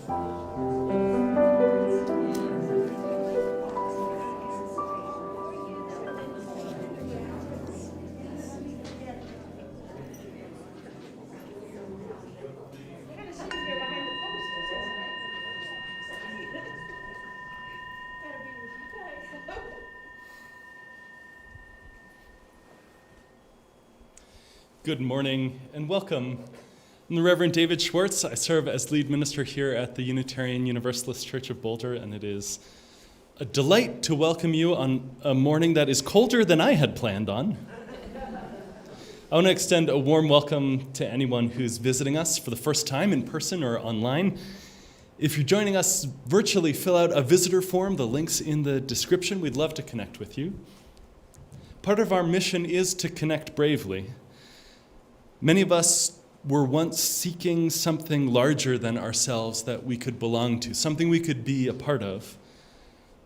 Good morning and welcome. I'm the Reverend David Schwartz. I serve as lead minister here at the Unitarian Universalist Church of Boulder, and it is a delight to welcome you on a morning that is colder than I had planned on. I want to extend a warm welcome to anyone who's visiting us for the first time in person or online. If you're joining us virtually, fill out a visitor form. The link's in the description. We'd love to connect with you. Part of our mission is to connect bravely. Many of us were once seeking something larger than ourselves that we could belong to, something we could be a part of,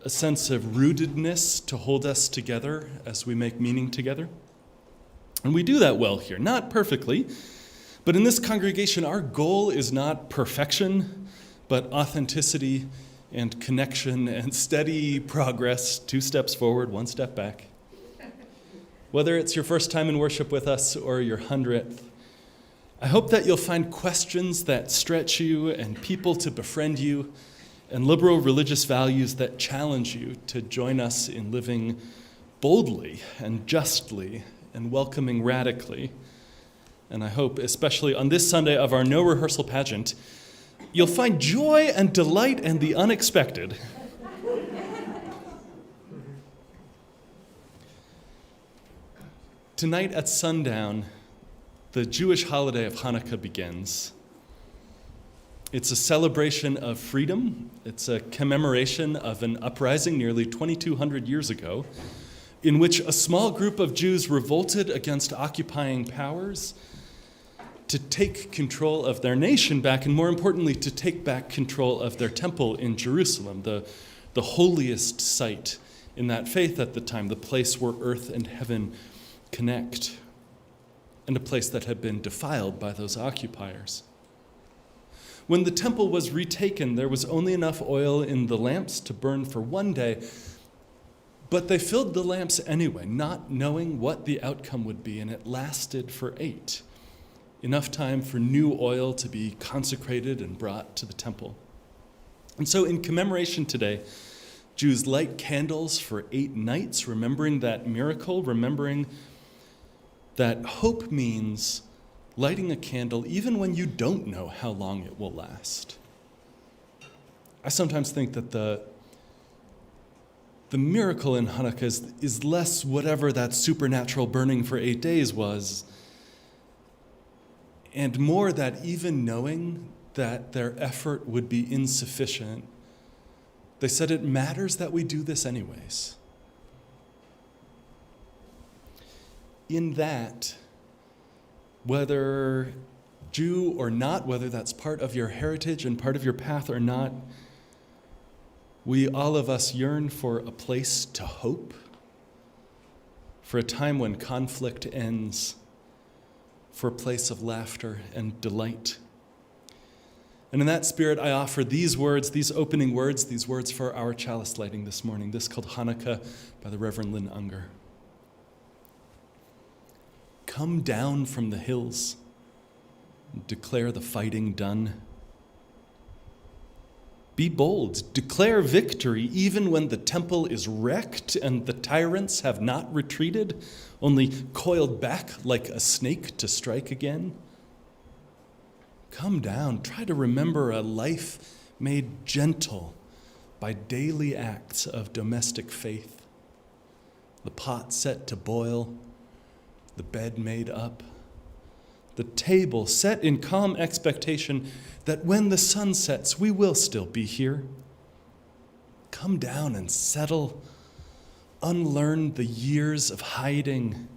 a sense of rootedness to hold us together as we make meaning together. And we do that well here, not perfectly, but in this congregation, our goal is not perfection, but authenticity and connection and steady progress, 2 steps forward, 1 step back. Whether it's your first time in worship with us or your 100th, I hope that you'll find questions that stretch you and people to befriend you and liberal religious values that challenge you to join us in living boldly and justly and welcoming radically. And I hope, especially on this Sunday of our No Rehearsal Pageant, you'll find joy and delight and the unexpected. Tonight at sundown, the Jewish holiday of Hanukkah begins. It's a celebration of freedom. It's a commemoration of an uprising nearly 2,200 years ago in which a small group of Jews revolted against occupying powers to take control of their nation back, and more importantly, to take back control of their temple in Jerusalem, the holiest site in that faith at the time, the place where earth and heaven connect, and a place that had been defiled by those occupiers. When the temple was retaken, there was only enough oil in the lamps to burn for 1 day, but they filled the lamps anyway, not knowing what the outcome would be, and it lasted for 8. Enough time for new oil to be consecrated and brought to the temple. And so in commemoration today, Jews light candles for 8 nights, remembering that miracle, remembering that hope means lighting a candle even when you don't know how long it will last. I sometimes think that the miracle in Hanukkah is less whatever that supernatural burning for 8 days was, and more that even knowing that their effort would be insufficient, they said it matters that we do this anyways. In that, whether Jew or not, whether that's part of your heritage and part of your path or not, we, all of us, yearn for a place to hope, for a time when conflict ends, for a place of laughter and delight. And in that spirit, I offer these words, these opening words, these words for our chalice lighting this morning, this called Hanukkah by the Reverend Lynn Unger. Come down from the hills and declare the fighting done. Be bold, declare victory even when the temple is wrecked and the tyrants have not retreated, only coiled back like a snake to strike again. Come down, try to remember a life made gentle by daily acts of domestic faith. The pot set to boil, the bed made up, the table set in calm expectation that when the sun sets, we will still be here. Come down and settle, unlearn the years of hiding.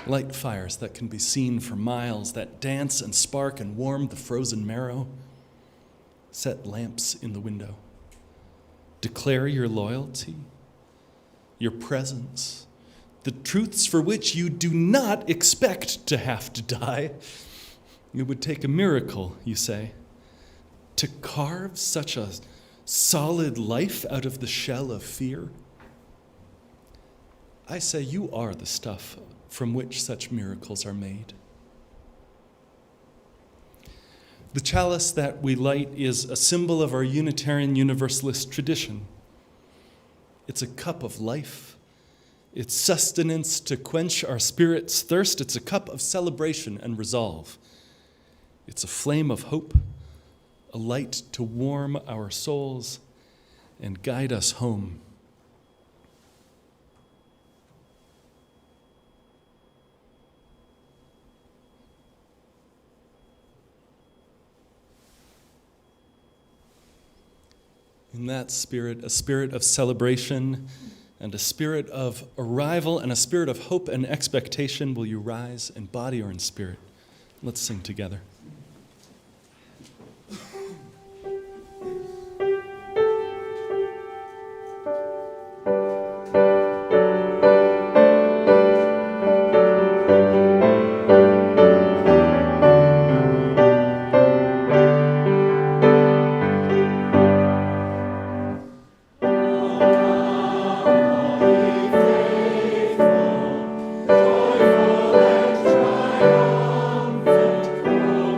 Light fires that can be seen for miles, that dance and spark and warm the frozen marrow. Set lamps in the window. Declare your loyalty, your presence, the truths for which you do not expect to have to die. It would take a miracle, you say. to carve such a solid life out of the shell of fear? I say you are the stuff from which such miracles are made. The chalice that we light is a symbol of our Unitarian Universalist tradition. It's a cup of life. It's sustenance to quench our spirit's thirst. It's a cup of celebration and resolve. It's a flame of hope, a light to warm our souls and guide us home. In that spirit, a spirit of celebration and a spirit of arrival and a spirit of hope and expectation, will you rise in body or in spirit? Let's sing together. Joyful and triumphant,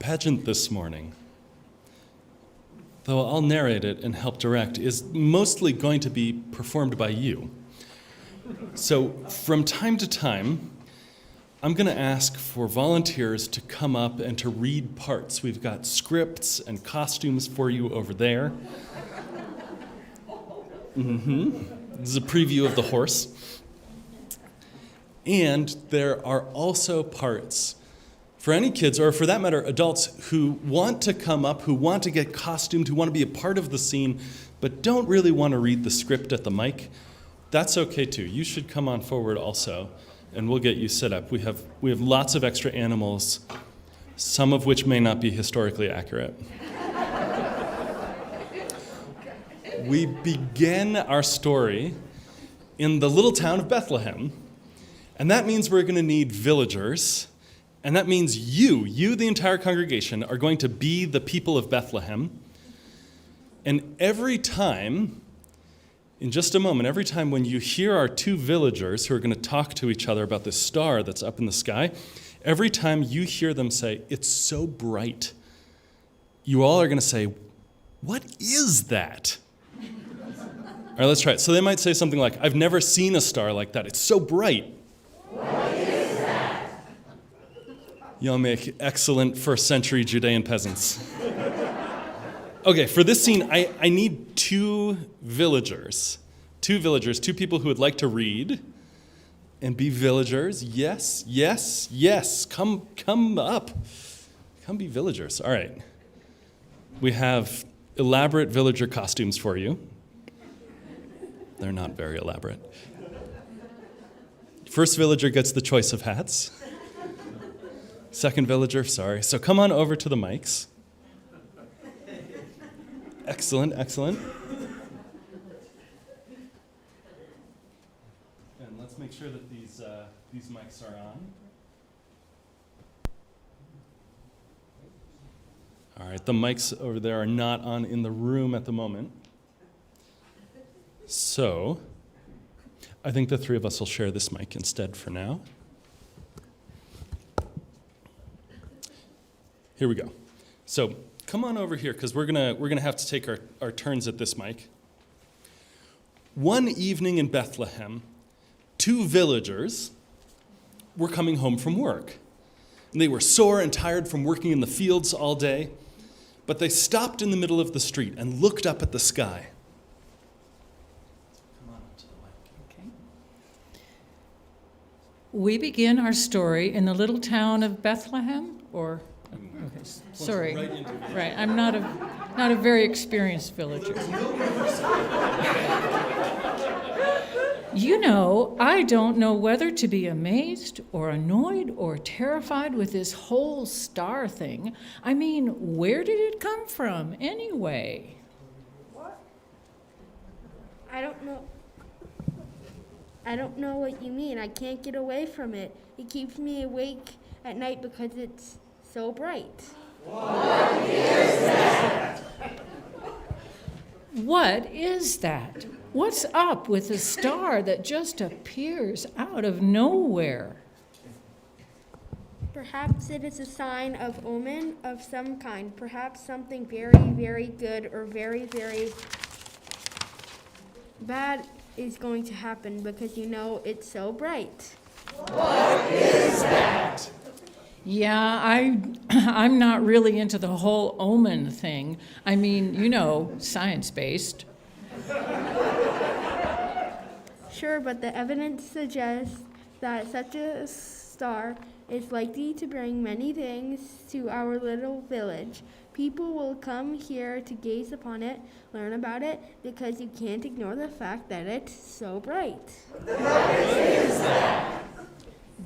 pageant this morning, though I'll narrate it and help direct, is mostly going to be performed by you. So from time to time, I'm going to ask for volunteers to come up and to read parts. We've got scripts and costumes for you over there. This is a preview of the horse. And there are also parts for any kids, or for that matter, adults who want to come up, who want to get costumed, who want to be a part of the scene, but don't really want to read the script at the mic. That's okay too. You should come on forward also, and we'll get you set up. We have lots of extra animals, some of which may not be historically accurate. We begin our story in the little town of Bethlehem, and that means we're going to need villagers. And that means you, the entire congregation, are going to be the people of Bethlehem. And every time, in just a moment, every time when you hear our two villagers who are going to talk to each other about this star that's up in the sky, every time you hear them say, "It's so bright," you all are going to say, "What is that?" All right, let's try it. So they might say something like, "I've never seen a star like that. It's so bright." Y'all make excellent first-century Judean peasants. Okay, for this scene, I need two villagers, two people who would like to read and be villagers. Yes, yes, yes. Come up. Come be villagers. All right. We have elaborate villager costumes for you. They're not very elaborate. First villager gets the choice of hats. Second villager, sorry. So come on over to the mics. Excellent, excellent. And let's make sure that these mics are on. All right, the mics over there are not on in the room at the moment. So I think the three of us will share this mic instead for now. Here we go. So come on over here, because we're gonna have to take our turns at this mic. One evening in Bethlehem, two villagers were coming home from work. And they were sore and tired from working in the fields all day, but they stopped in the middle of the street and looked up at the sky. Come on up to the mic. Okay. We begin our story in the little town of Bethlehem, or... Okay, sorry. Right, I'm not a very experienced villager. You know, I don't know whether to be amazed or annoyed or terrified with this whole star thing. I mean, where did it come from anyway? What? I don't know what you mean. I can't get away from it. It keeps me awake at night because it's so bright. What is that? What is that? What's up with a star that just appears out of nowhere? Perhaps it is a sign of omen of some kind. Perhaps something very, very good or very, very bad is going to happen because you know it's so bright. What is that? Yeah, I'm not really into the whole omen thing. I mean, you know, science-based. Sure, but the evidence suggests that such a star is likely to bring many things to our little village. People will come here to gaze upon it, learn about it, because you can't ignore the fact that it's so bright. What is that?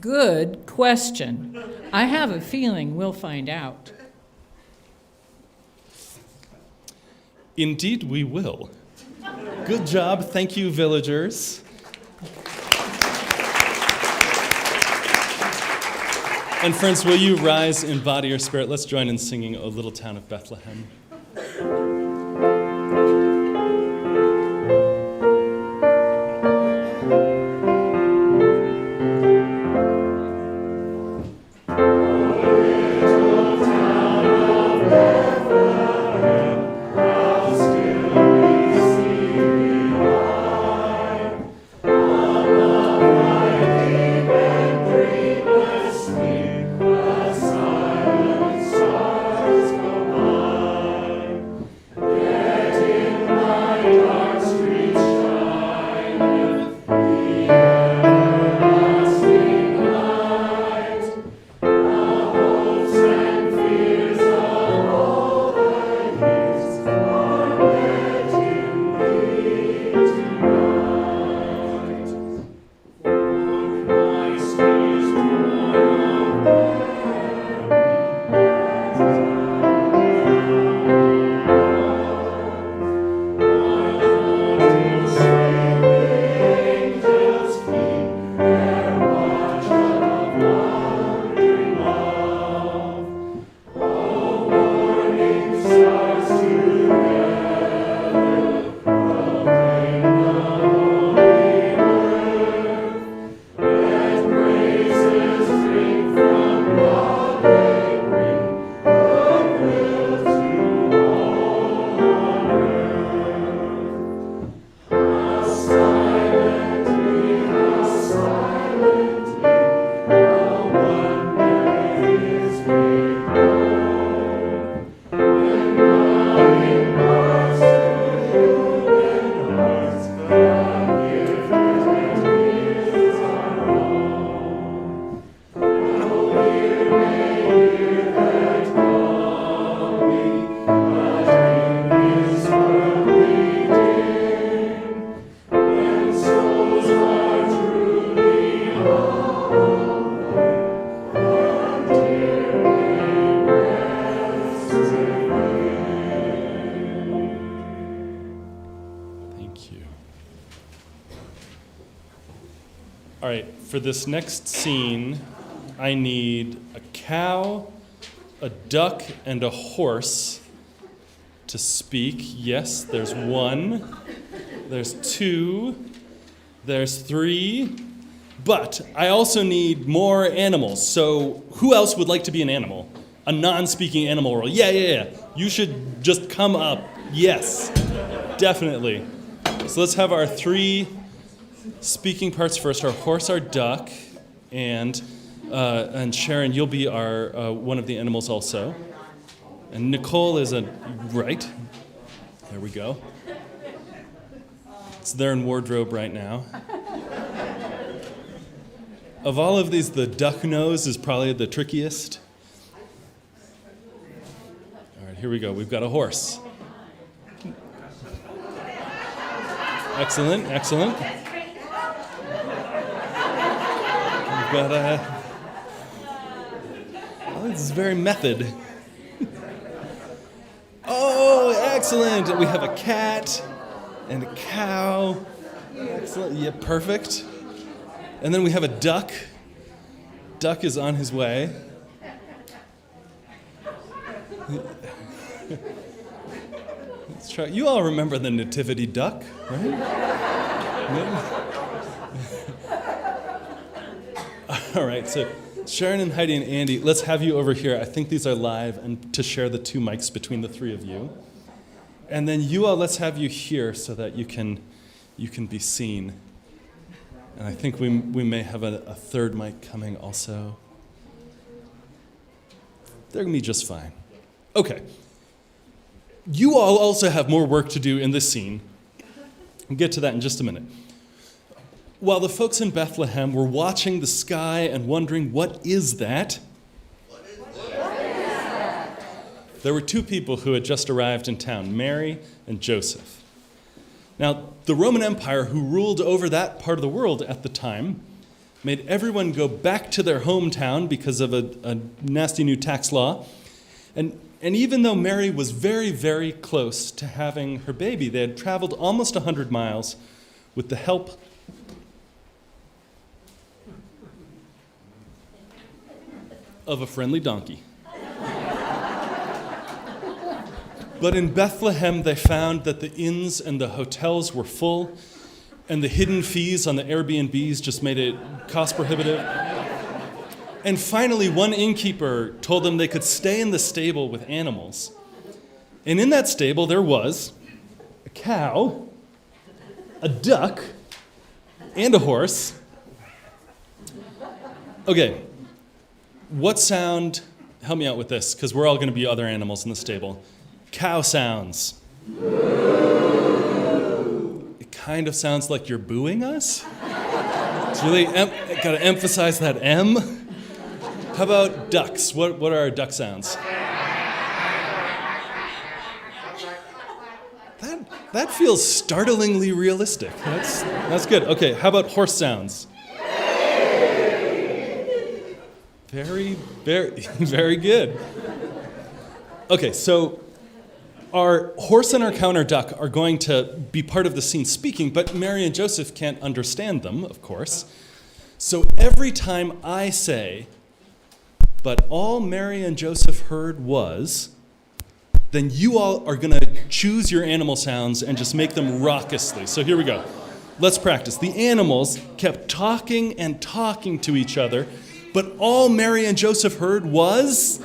Good question. I have a feeling we'll find out. Indeed, we will. Good job. Thank you, villagers. And friends, will you rise in body or spirit? Let's join in singing O Little Town of Bethlehem. O little town All right, for this next scene, I need a cow, a duck, and a horse to speak. Yes, there's 1, there's 2, there's 3, but I also need more animals. So who else would like to be an animal? A non-speaking animal role. Yeah. You should just come up. Yes, definitely. So let's have our 3 speaking parts first. Our horse, our duck, and Sharon, you'll be our one of the animals also. And Nicole is right. There we go. It's there in wardrobe right now. Of all of these, the duck nose is probably the trickiest. All right, here we go. We've got a horse. Excellent. We've got this is very method. Oh, excellent. We have a cat and a cow. Excellent. Yeah, perfect. And then we have a duck. Duck is on his way. Let's try. You all remember the nativity duck, right? All right, so Sharon and Heidi and Andy, let's have you over here. I think these are live, and to share the 2 mics between the 3 of you. And then you all, let's have you here so that you can be seen. And I think we may have a 3rd mic coming also. They're going to be just fine. Okay. You all also have more work to do in this scene. We'll get to that in just a minute. While the folks in Bethlehem were watching the sky and wondering, what is that? There were 2 people who had just arrived in town, Mary and Joseph. Now, the Roman Empire, who ruled over that part of the world at the time, made everyone go back to their hometown because of a nasty new tax law. And even though Mary was very, very close to having her baby, they had traveled almost 100 miles with the help of a friendly donkey. But in Bethlehem, they found that the inns and the hotels were full, and the hidden fees on the Airbnbs just made it cost prohibitive. And finally, one innkeeper told them they could stay in the stable with animals. And in that stable, there was a cow, a duck, and a horse. Okay, what sound, help me out with this, because we're all going to be other animals in the stable. Cow sounds. It kind of sounds like you're booing us. It's really, got to emphasize that M. How about ducks? What are our duck sounds? That feels startlingly realistic. That's good. Okay, how about horse sounds? Very, very, very good. Okay, so our horse and our cow and our duck are going to be part of the scene speaking, but Mary and Joseph can't understand them, of course. So every time I say, but all Mary and Joseph heard was, then you all are going to choose your animal sounds and just make them raucously. So here we go. Let's practice. The animals kept talking and talking to each other, but all Mary and Joseph heard was...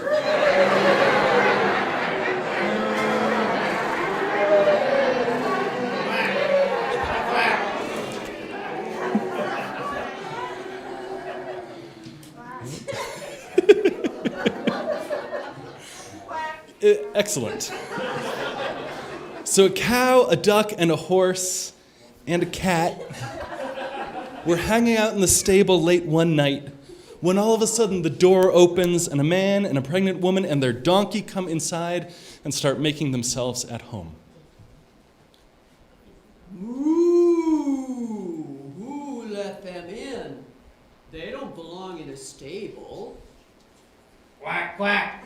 Excellent. So a cow, a duck, and a horse, and a cat were hanging out in the stable late one night when all of a sudden the door opens and a man and a pregnant woman and their donkey come inside and start making themselves at home. Ooh, who let them in? They don't belong in a stable. Quack, quack.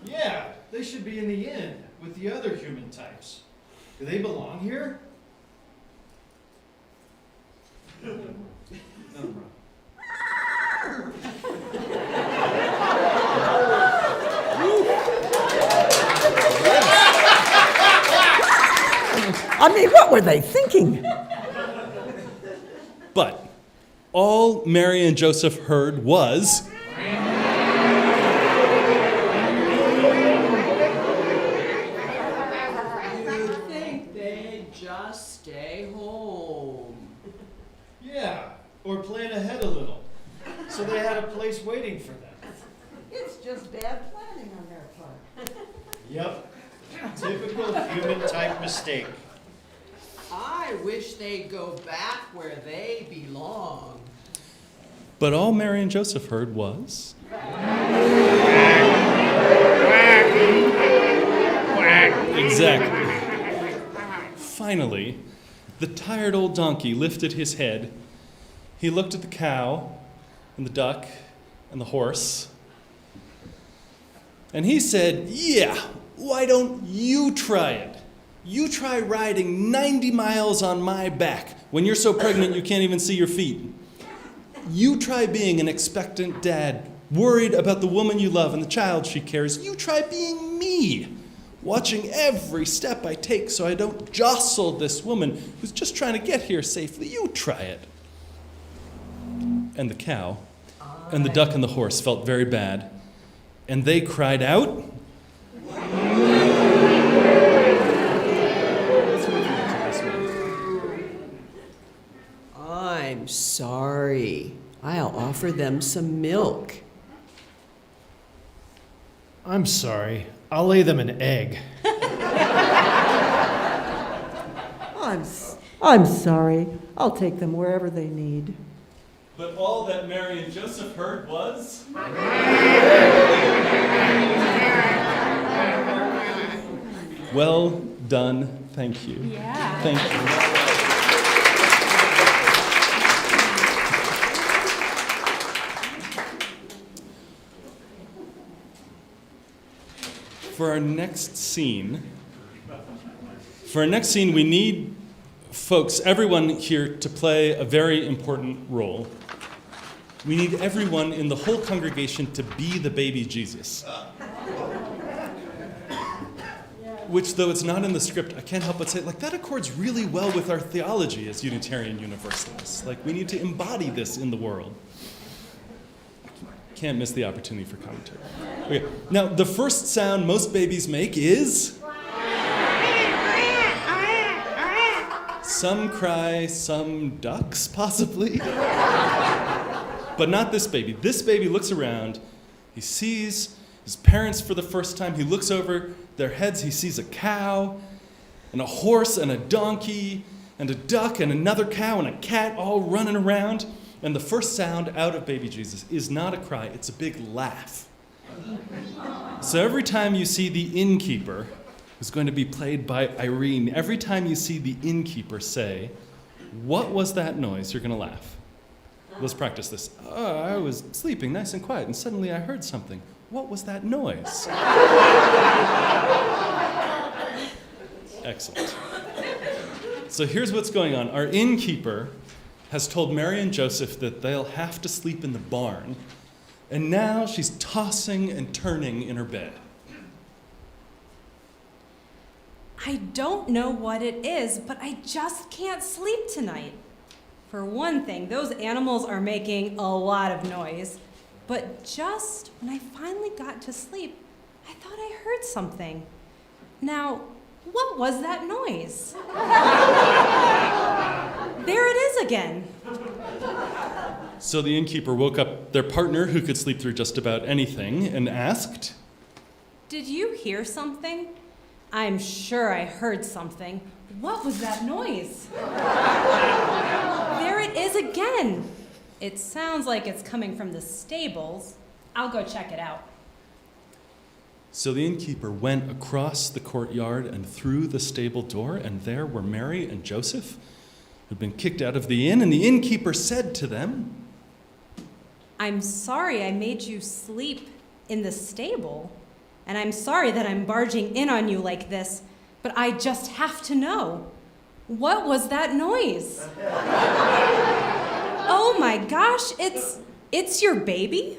Yeah, they should be in the inn with the other human types. Do they belong here? Never mind. I mean, what were they thinking? But all Mary and Joseph heard was, You think they'd just stay home? Yeah, or plan ahead a little, so they had a place waiting for them. It's just bad planning on their part. Yep, typical human-type mistake. I wish they'd go back where they belong. but all Mary and Joseph heard was, exactly. Finally, the tired old donkey lifted his head. He looked at the cow and the duck and the horse. And he said, "Yeah, why don't you try it? You try riding 90 miles on my back when you're so pregnant you can't even see your feet. You try being an expectant dad, worried about the woman you love and the child she carries. You try being me, watching every step I take so I don't jostle this woman who's just trying to get here safely. You try it." And the cow and the duck and the horse felt very bad, and they cried out, I'm sorry. I'll offer them some milk. I'm sorry. I'll lay them an egg. I'm sorry. I'll take them wherever they need. but all that Mary and Joseph heard was, "Well done, thank you." Yeah. Thank you. For our next scene, we need folks, everyone here, to play a very important role. We need everyone in the whole congregation to be the baby Jesus. Which, though it's not in the script, I can't help but say, that accords really well with our theology as Unitarian Universalists. We need to embody this in the world. Can't miss the opportunity for commentary. Okay, now the first sound most babies make is... Some cry, some ducks, possibly. But not this baby. This baby looks around, he sees his parents for the first time, he looks over their heads, he sees a cow, and a horse, and a donkey, and a duck, and another cow, and a cat all running around. And the first sound out of baby Jesus is not a cry, it's a big laugh. So every time you see the innkeeper, who's going to be played by Irene, every time you see the innkeeper say, "What was that noise?" you're going to laugh. Let's practice this. "Oh, I was sleeping nice and quiet, and suddenly I heard something. What was that noise?" Excellent. So here's what's going on. Our innkeeper has told Mary and Joseph that they'll have to sleep in the barn, and now she's tossing and turning in her bed. I don't know what it is, but I just can't sleep tonight. For one thing, those animals are making a lot of noise. But just when I finally got to sleep, I thought I heard something. Now, what was that noise? There it is again. So the innkeeper woke up their partner, who could sleep through just about anything, and asked, Did you hear something? I'm sure I heard something. What was that noise? There it is again. It sounds like it's coming from the stables. I'll go check it out. So the innkeeper went across the courtyard and through the stable door, and there were Mary and Joseph, who'd been kicked out of the inn, and the innkeeper said to them, I'm sorry I made you sleep in the stable, and I'm sorry that I'm barging in on you like this, but I just have to know. What was that noise? Oh my gosh, it's your baby?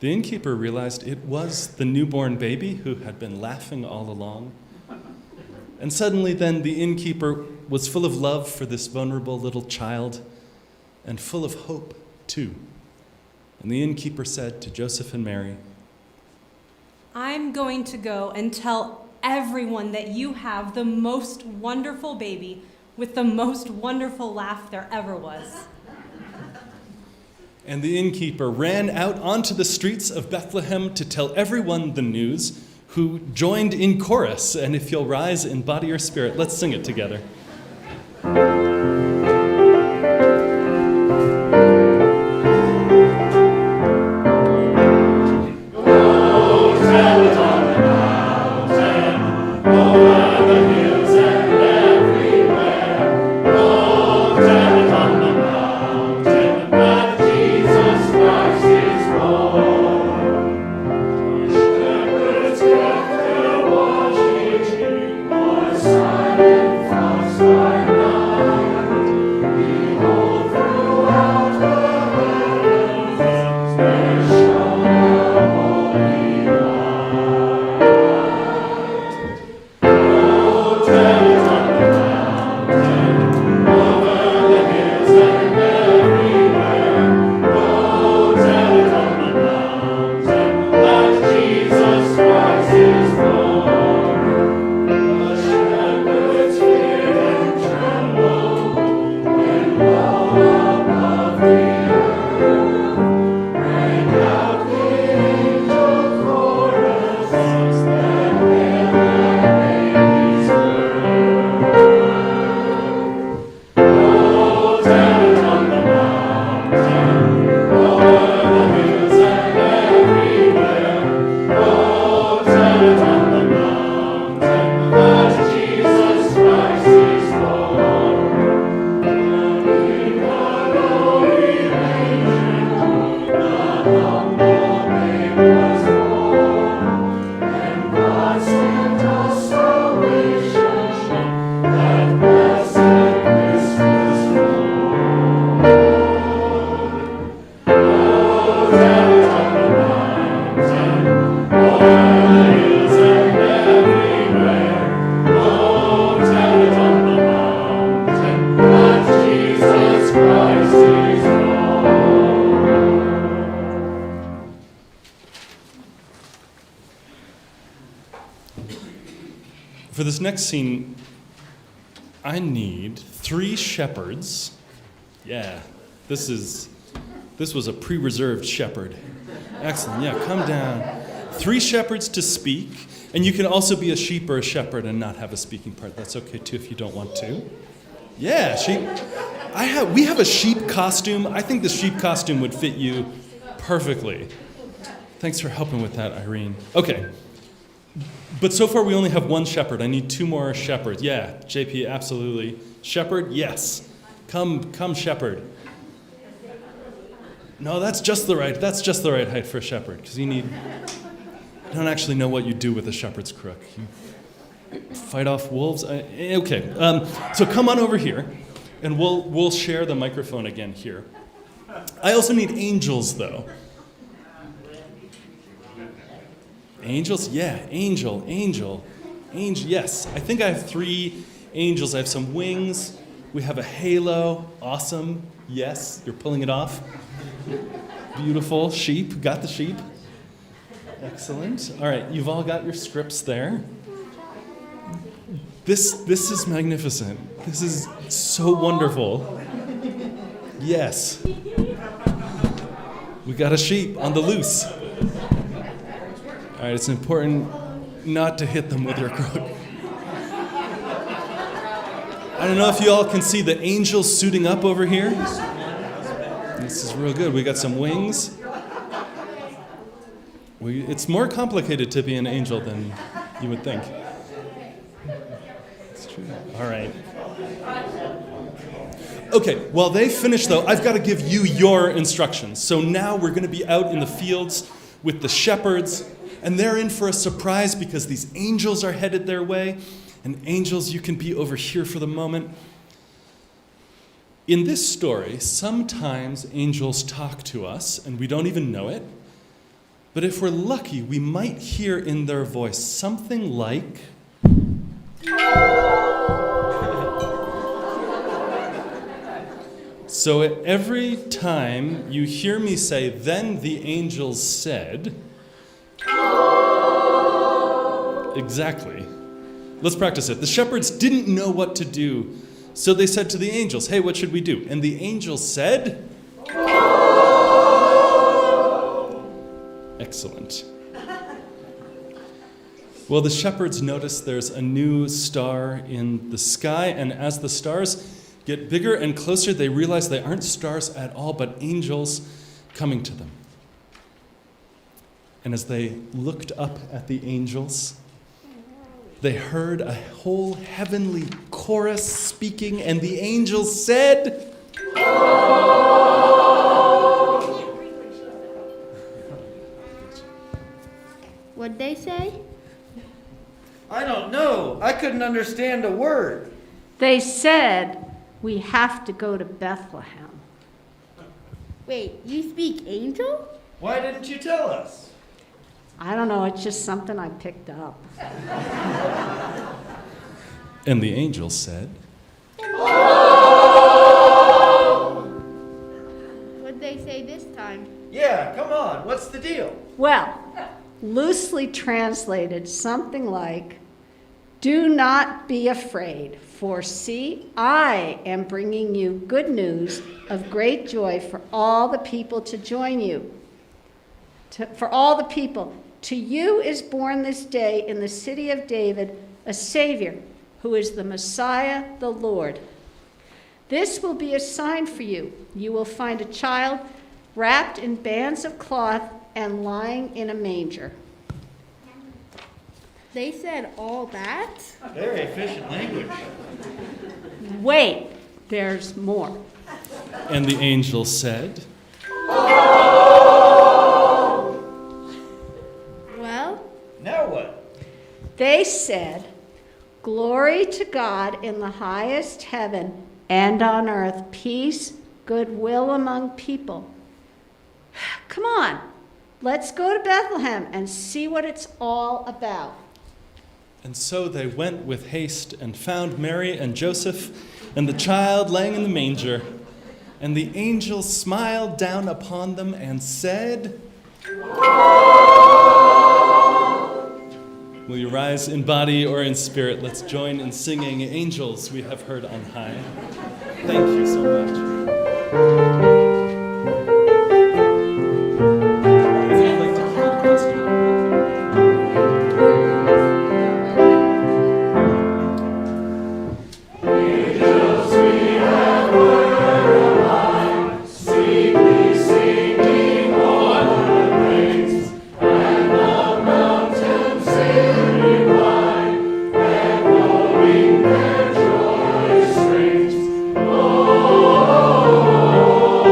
The innkeeper realized it was the newborn baby who had been laughing all along. And suddenly then the innkeeper was full of love for this vulnerable little child and full of hope too. And the innkeeper said to Joseph and Mary, I'm going to go and tell everyone that you have the most wonderful baby with the most wonderful laugh there ever was. And the innkeeper ran out onto the streets of Bethlehem to tell everyone the news, who joined in chorus. And if you'll rise in body or spirit, let's sing it together. For this next scene, I need 3 shepherds. Yeah, this was a pre-reserved shepherd. Excellent, yeah, come down. 3 shepherds to speak, and you can also be a sheep or a shepherd and not have a speaking part. That's okay too if you don't want to. Yeah, sheep. We have a sheep costume. I think the sheep costume would fit you perfectly. Thanks for helping with that, Irene. Okay. But so far we only have 1 shepherd. I need 2 more shepherds. Yeah, JP, absolutely. Shepherd, yes. Come, shepherd. No, that's just the right height for a shepherd, because you don't actually know what you do with a shepherd's crook. You fight off wolves. Okay. So come on over here, and we'll share the microphone again here. I also need angels, though. Angels? Yeah, angel. Yes, I think I have 3 angels. I have some wings. We have a halo. Awesome. Yes, you're pulling it off. Beautiful. Sheep. Got the sheep. Excellent. All right, you've all got your scripts there. This is magnificent. This is so wonderful. Yes. We got a sheep on the loose. All right, it's important not to hit them with your crook. I don't know if you all can see the angels suiting up over here. This is real good. We got some wings. It's more complicated to be an angel than you would think. It's true. All right. Okay, while they finish, though, I've got to give you your instructions. So now we're going to be out in the fields with the shepherds, and they're in for a surprise because these angels are headed their way. And angels, you can be over here for the moment. In this story, sometimes angels talk to us, and we don't even know it. But if we're lucky, we might hear in their voice something like, so every time you hear me say, "Then the angels said," exactly. Let's practice it. The shepherds didn't know what to do, so they said to the angels, "Hey, what should we do?" And the angels said, excellent. Well, the shepherds notice there's a new star in the sky, and as the stars get bigger and closer, they realize they aren't stars at all, but angels coming to them. And as they looked up at the angels, they heard a whole heavenly chorus speaking, and the angels said, What'd they say? I don't know. I couldn't understand a word. They said, we have to go to Bethlehem. Wait, you speak angel? Why didn't you tell us? I don't know, it's just something I picked up. and the angels said, What'd they say this time? Yeah, come on. What's the deal? Well, loosely translated, something like, do not be afraid, for see, I am bringing you good news of great joy for all the people to join you. For all the people, to you is born this day in the city of David a Savior, who is the Messiah, the Lord. This will be a sign for you. You will find a child wrapped in bands of cloth and lying in a manger. They said all that? Very efficient language. Wait, there's more. and the angel said, Well, Now what? They said, glory to God in the highest heaven, and on earth peace, goodwill among people. Come on, let's go to Bethlehem and see what it's all about. And so they went with haste and found Mary and Joseph and the child laying in the manger. And the angel smiled down upon them and said, will you rise in body or in spirit? Let's join in singing Angels We Have Heard on High. Thank you so much. If you'd like to hear the customer. Oh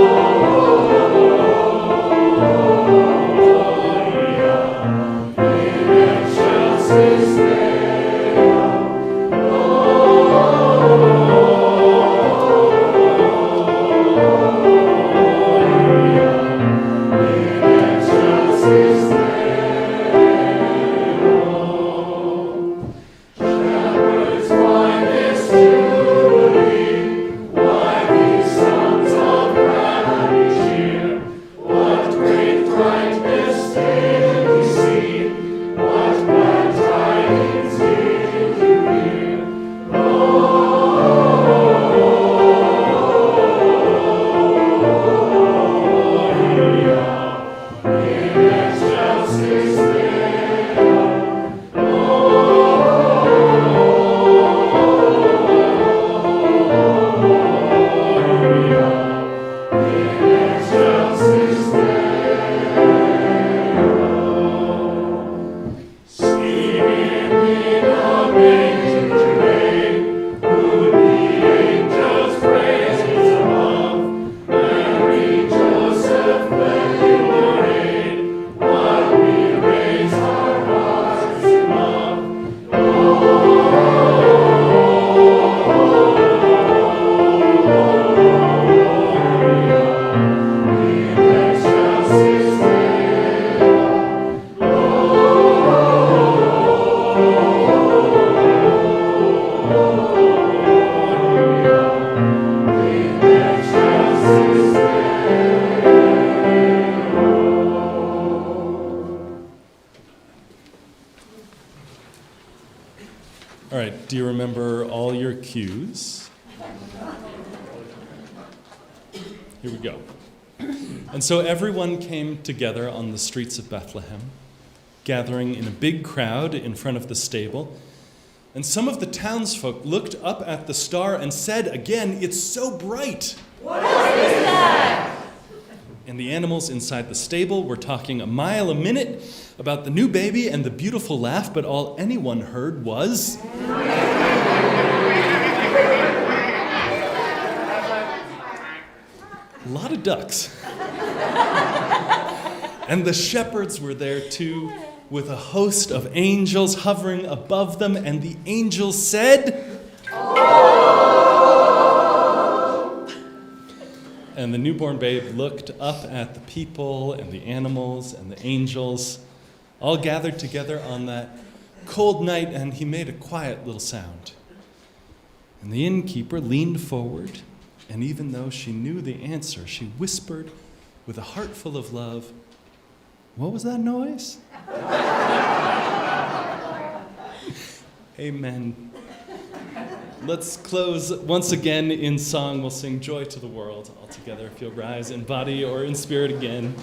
All right, do you remember all your cues? Here we go. And so everyone came together on the streets of Bethlehem, gathering in a big crowd in front of the stable. And some of the townsfolk looked up at the star and said again, "It's so bright." What else is that? And the animals inside the stable were talking a mile a minute about the new baby and the beautiful laugh, but all anyone heard was... a lot of ducks. And the shepherds were there too, with a host of angels hovering above them, and the angels said... And the newborn babe looked up at the people and the animals and the angels, all gathered together on that cold night, and he made a quiet little sound. And the innkeeper leaned forward, and even though she knew the answer, she whispered with a heart full of love, "What was that noise?" Amen. Let's close once again in song. We'll sing Joy to the World all together. If you'll rise in body or in spirit again.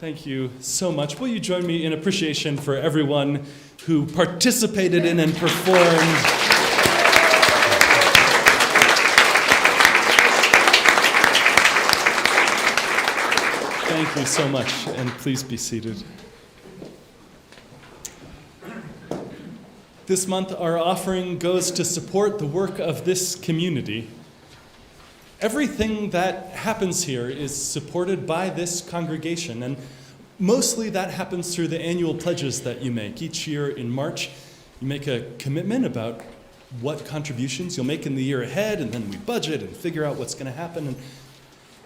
Thank you so much. Will you join me in appreciation for everyone who participated in and performed? Thank you so much, and please be seated. This month, our offering goes to support the work of this community. Everything that happens here is supported by this congregation, and mostly that happens through the annual pledges that you make. Each year in March, you make a commitment about what contributions you'll make in the year ahead, and then we budget and figure out what's going to happen.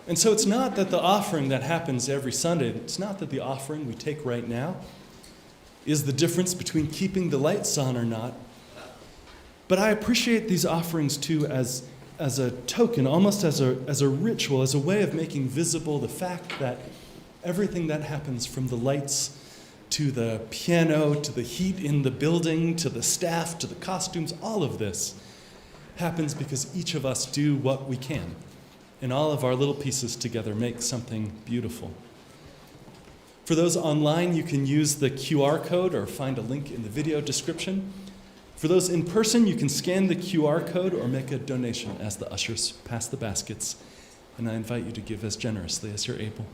And so it's not that the offering that happens every Sunday, it's not that the offering we take right now is the difference between keeping the lights on or not. But I appreciate these offerings too as a token, almost as a ritual, as a way of making visible the fact that everything that happens, from the lights to the piano, to the heat in the building, to the staff, to the costumes, all of this happens because each of us do what we can. And all of our little pieces together make something beautiful. For those online, you can use the QR code or find a link in the video description. For those in person, you can scan the QR code or make a donation as the ushers pass the baskets. And I invite you to give as generously as you're able.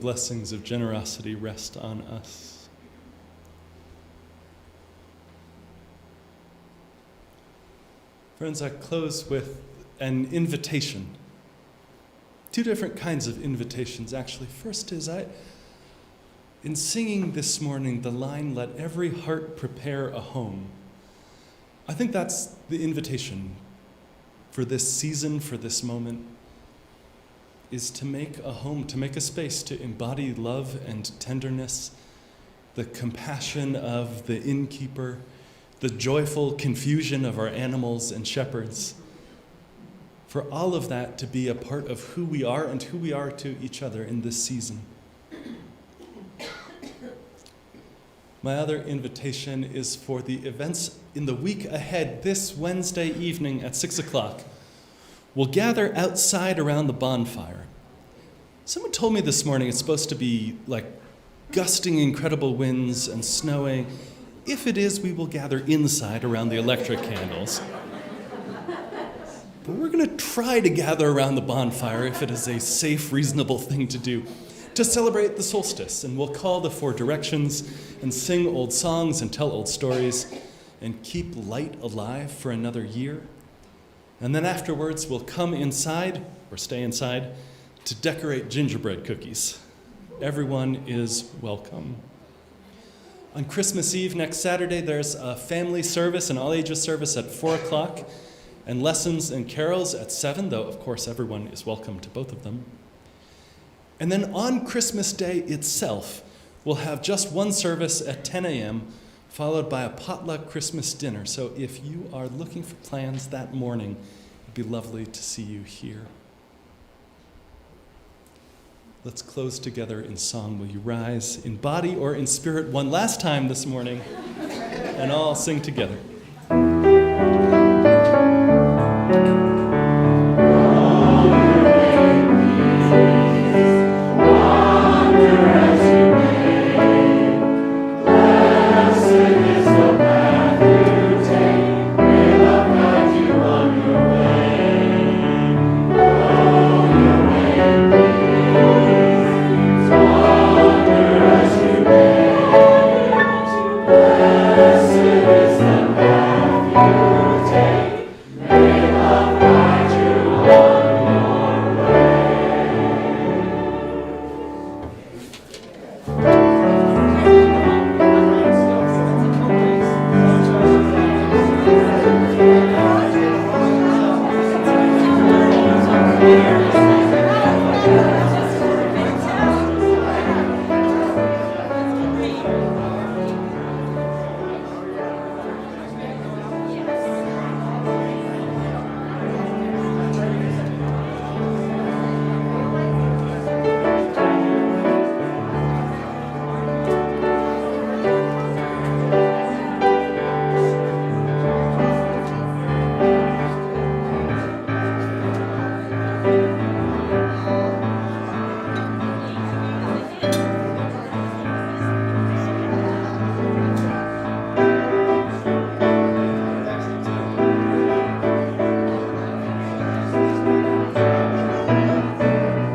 blessings of generosity rest on us. Friends, I close with an invitation. Two different kinds of invitations, actually. First is in singing this morning the line, "Let every heart prepare a home," I think that's the invitation for this season, for this moment, is to make a home, to make a space, to embody love and tenderness, the compassion of the innkeeper, the joyful confusion of our animals and shepherds, for all of that to be a part of who we are and who we are to each other in this season. My other invitation is for the events in the week ahead. This Wednesday evening at 6 o'clock, we'll gather outside around the bonfire. Someone told me this morning it's supposed to be like gusting incredible winds and snowing. If it is, we will gather inside around the electric candles. But we're going to try to gather around the bonfire if it is a safe, reasonable thing to do, to celebrate the solstice. And we'll call the four directions and sing old songs and tell old stories and keep light alive for another year. And then afterwards, we'll come inside, or stay inside, to decorate gingerbread cookies. Everyone is welcome. On Christmas Eve, next Saturday, there's a family service, an all-ages service at 4 o'clock, and lessons and carols at 7, though, of course, everyone is welcome to both of them. And then on Christmas Day itself, we'll have just one service at 10 a.m., followed by a potluck Christmas dinner. So if you are looking for plans that morning, it'd be lovely to see you here. Let's close together in song. Will you rise in body or in spirit one last time this morning? And all sing together.